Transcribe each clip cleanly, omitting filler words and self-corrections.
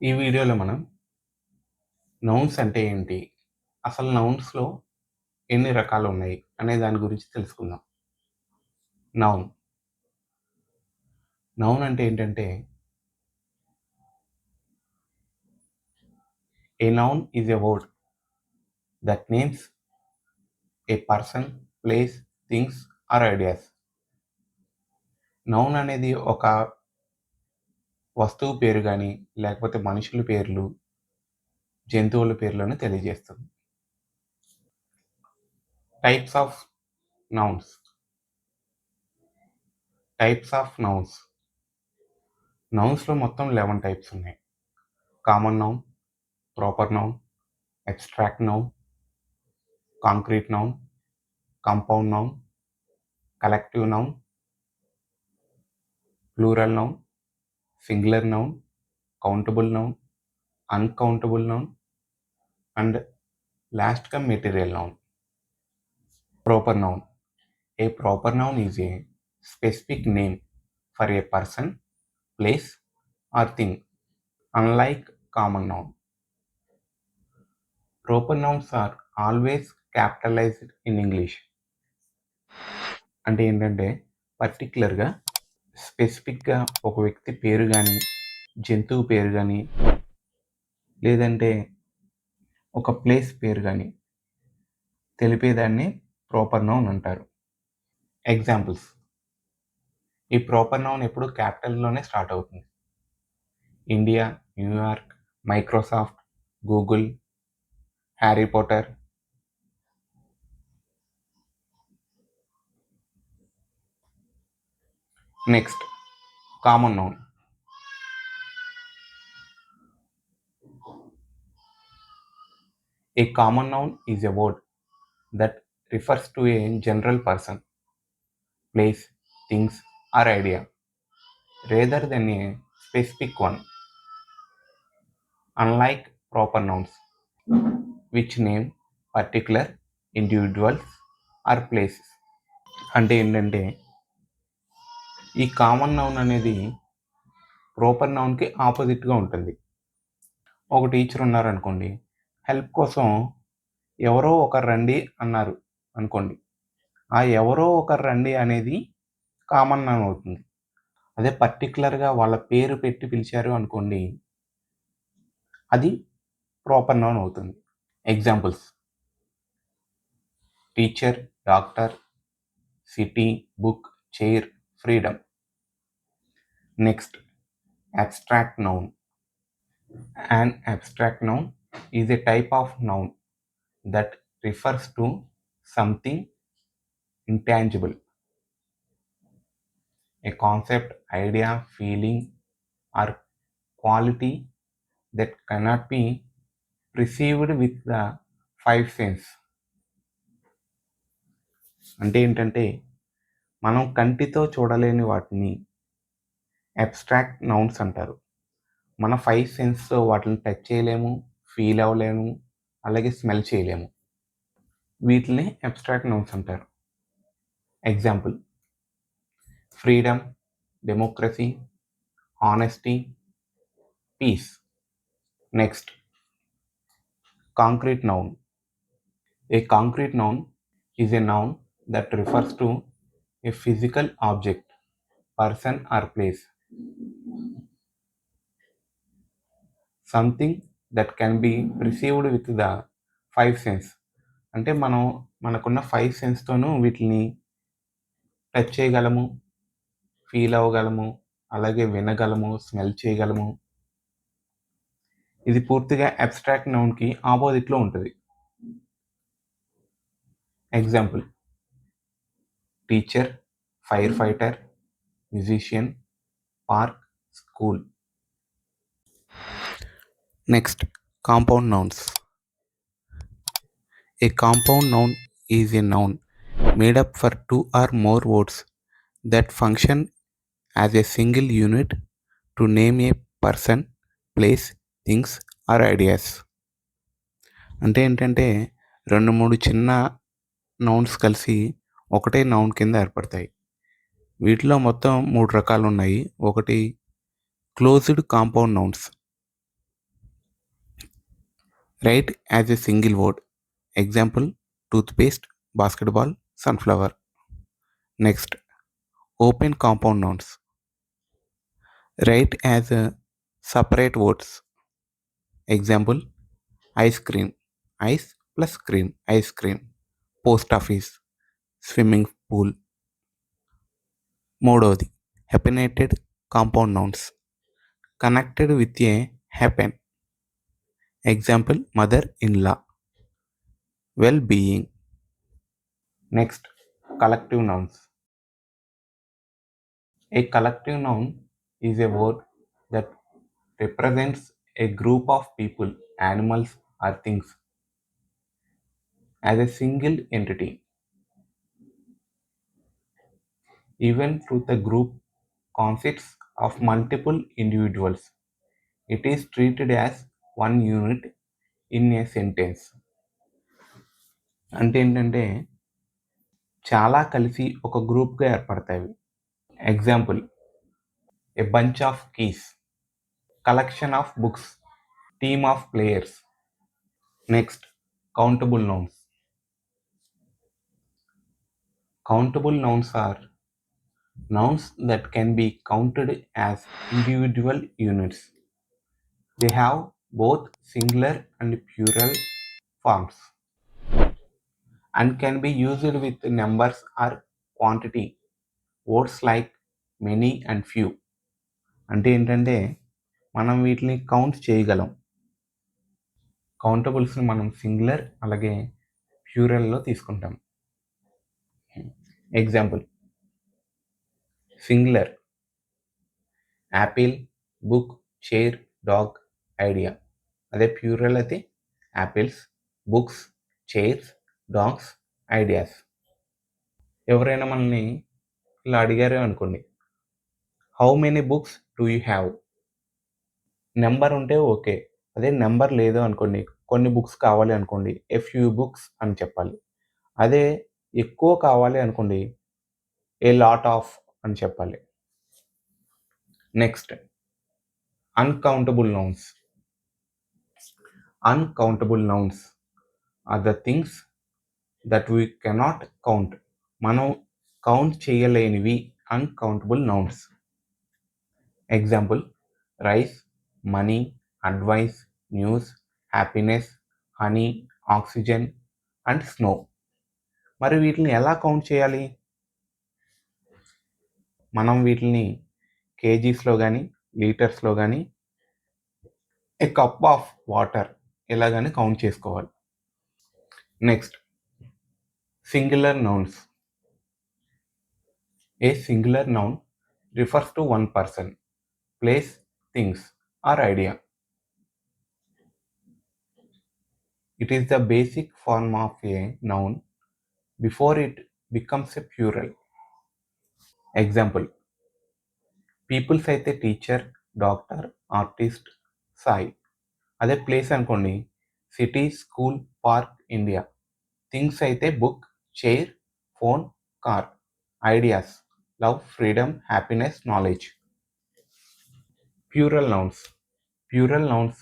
ఈ వీడియోలో మనం నౌన్స్ అంటే ఏంటి? అసలు నౌన్స్‌లో ఎన్ని రకాలున్నాయి? అనే దాని గురించి తెలుసుకుందాం. నౌన్. నౌన్ అంటే ఏంటంటే, a noun is a word that names a person, place, things or ideas. Noun అనేది ఒక వస్తువు పేరు గాని, లేకపోతే మనుషుల పేర్లు, జంతువుల పేర్లను తెలియజేస్తుంది. Types of nouns. Types of nouns. నౌన్స్‌లో మొత్తం 11 టైప్స్ ఉన్నాయి. Common noun, proper noun, abstract noun, concrete noun, compound noun, collective noun, plural noun, singular noun, countable noun, uncountable noun, and లాస్ట్‌గా material noun. Proper noun. A proper noun is a specific name for a person, place, or thing, unlike common noun. Proper nouns are always capitalized in English. అంటే ఏంటంటే పర్టిక్యులర్‌గా, స్పెసిఫిక్‌గా ఒక వ్యక్తి పేరు గాని, జంతువు పేరు గాని, లేదంటే ఒక ప్లేస్ పేరు గాని తెలిపేదాన్ని ప్రాపర్ నౌన్ అంటారు. ఎగ్జాంపుల్స్. ఈ ప్రాపర్ నౌన్ ఎప్పుడు క్యాపిటల్‌లోనే స్టార్ట్ అవుతుంది. India, New York, Microsoft, Google, Harry Potter. Next, common noun. A common noun is a word that refers to a general person, place, things, or idea, rather than a specific one. Unlike proper nouns, which name particular individuals or places. అంటే ఏంటంటే, ఈ common noun అనేది proper నౌన్‌కి ఆపోజిట్‌గా ఉంటుంది. ఒక teacher ఉన్నారనుకోండి, help కోసం ఎవరో ఒకరు రండి అన్నారు అనుకోండి. ఆ ఎవరో ఒకరు రండి అనేది కామన్ నౌన్ అవుతుంది. అదే పర్టిక్యులర్‌గా వాళ్ళ పేరు పెట్టి పిలిచారు అనుకోండి, అది ప్రాపర్ నౌన్ అవుతుంది. Examples: teacher, doctor, city, book, chair, freedom. Next, abstract noun. An abstract noun is a type of noun that refers to something intangible, a concept, idea, feeling, or quality that cannot be perceived with the five senses. అంటే ఏంటంటే, మనం కంటితో చూడలేని వాటిని abstract nouns అంటారు. మన 5 సెన్స్‌తో వాటిని touch చేయలేము, ఫీల్ అవ్వలేము, అలాగే స్మెల్ చేయలేము. వీటిల్ని అబ్స్ట్రాక్ట్ నౌన్స్ అంటారు. Example: freedom, democracy, honesty, peace. Next, concrete noun. A concrete noun is a noun that refers to a physical object, person, or place. Something that can be perceived with the 5 senses. అంటే మనకున్న 5 సెన్స్‌తోనూ వీటిని touch చేయగలము, feel అవ్వగలము, అలాగే వినగలము, smell చేయగలము. ఇది పూర్తిగా abstract నౌన్‌కి ఆపోజిట్‌లో ఉంటది. Example: teacher, fire fighter, musician, park, school. Next, compound nouns. A compound noun is a noun made up for two or more words that function as a single unit to name a person, place, things or ideas. అంటే ఏంటంటే, 2, 3 చిన్న nouns కలిసి ఒకటే noun కింద ఏర్పడతాయి. వీటిలో మొత్తం 3 రకాలున్నాయి. ఒకటి closed compound nouns. Write as a single word. Example, toothpaste, basketball, sunflower. Next, open compound nouns. Write as a separate words. Example, ice cream. Ice plus cream. Ice cream. Post office. Swimming pool. మూడవది hyphenated compound nouns connected with a hyphen. Example mother in law, well being. Next collective nouns. A collective noun is a word that represents a group of people, animals or things as a single entity. Even though the group consists of multiple individuals, it is treated as one unit in a sentence. అంటే ఏంటంటే చాలా కలిసి ఒక గ్రూప్గా ఏర్పడతాయి. Example, a bunch of keys, collection of books, team of players. Next countable nouns. Countable nouns are nouns that can be counted as individual units. They have both singular and plural forms and can be used with numbers or quantity. Words like many and few. అంటే ఏంటంటే మనం వీటిని count చేయగలం. కౌంటబుల్స్ని మనం singular అలాగే ప్యూరల్లో తీసుకుంటాం. Example, singular Apple, book, chair, dog, idea. అదే ప్యూరల్ అయితే apples, books, chairs, dogs, ideas. ఎవరైనా మనల్ని ఇలా అడిగారు అనుకోండి, how many books do you have? Number ఉంటే ఓకే. అదే నెంబర్ లేదు అనుకోండి, కొన్ని బుక్స్ కావాలి అనుకోండి, ఏ ఫ్యూ బుక్స్ అని చెప్పాలి. అదే ఎక్కువ కావాలి అనుకోండి, ఏ లాట్ ఆఫ్ అని చెప్పాలి. Next uncountable nouns. Uncountable nouns are the things that we cannot count. మనం కౌంట్ చేయలేనివి uncountable nouns. Example, rice, money, advice, news, happiness, honey, oxygen and snow. మరి వీటిని ఎలా కౌంట్ చేయాలి? మనం వీటిని కేజీస్లో కానీ లీటర్స్లో కానీ ఏ కప్ ఆఫ్ వాటర్ ఎలాగని కౌంట్ చేసుకోవాలి. Next singular nouns. A singular noun refers to one person, place, things, or idea. It is the basic form of a noun before it becomes a plural. Example, peoples అయితే teacher, doctor, artist, Sai. అదే place అనుకోండి, city, school, park, India. Things అయితే book, chair, phone, car. Ideas, love, freedom, happiness, knowledge. Plural nouns. Plural nouns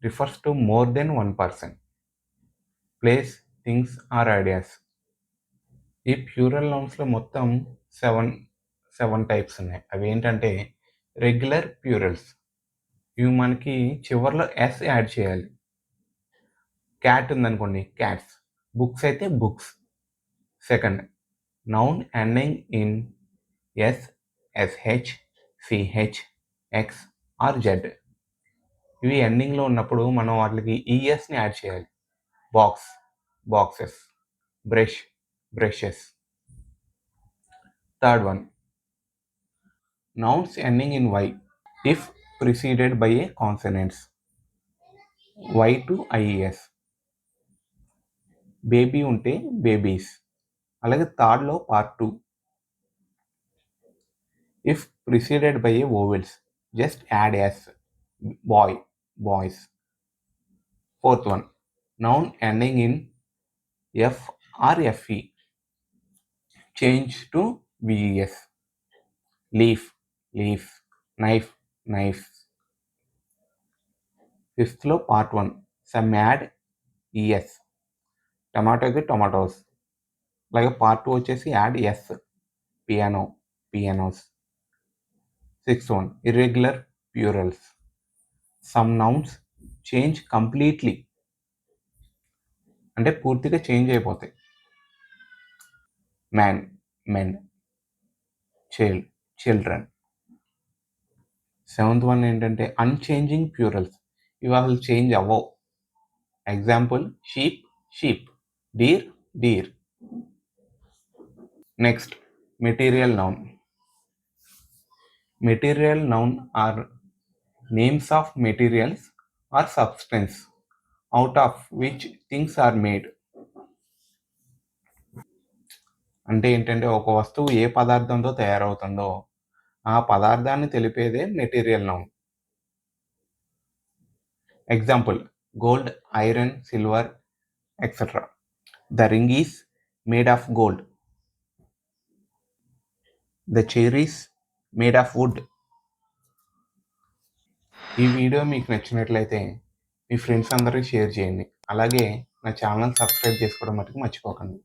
refers to more than one person, place, things or ideas. ఈ ప్యూరల్ నౌన్స్లో మొత్తం seven types ఉన్నాయి. అవి ఏంటంటే regular ప్యూరల్స్. ఇవి మనకి చివరిలో S add చేయాలి. క్యాట్ ఉందనుకోండి, క్యాట్స్. బుక్స్ అయితే books. Second, noun ending in S, S H, C H, X or Z. ఇవి ఎండింగ్లో ఉన్నప్పుడు మనం వాటికి ఈఎస్ని యాడ్ చేయాలి. Box, boxes. Brush, brushes. Third one, nouns ending in y if preceded by a consonants. Y to IES. Baby ఉంటే babies. అలాగే థర్డ్లో part 2. If preceded by a vowels just add S, boy, boys. Fourth one, noun ending in F or FE change to VES. Leaf, leaves. Knife, knifes. ఫిఫ్త్లో part 1, some add ES. టమాటోకి tomatoes. అలాగే part 2 వచ్చేసి add S. Piano, pianos. 6th one, irregular plurals. Some nouns change completely, అంటే పూర్తిగా change అయిపోతాయి. Man, men. Child, children. 7th one ఏంటంటే unchanging plurals. ఇవి అసలు చేంజ్ అవ్వవు. Example sheep, sheep. Deer, deer. Next, material noun. Material noun are names of materials or substance out of which things are made. అంటే ఏంటంటే ఒక వస్తువు ఏ పదార్థంతో తయారవుతుందో ఆ పదార్థాన్ని తెలిపేదే material noun. Example gold, iron, silver, etcetera. The ring is made of gold. The chair is made of wood. ఈ వీడియో మీకు నచ్చినట్లయితే మీ ఫ్రెండ్స్ అందరికీ షేర్ చేయండి. అలాగే నా ఛానల్ సబ్స్క్రైబ్ చేసుకోవడం మటుకు మర్చిపోకండి.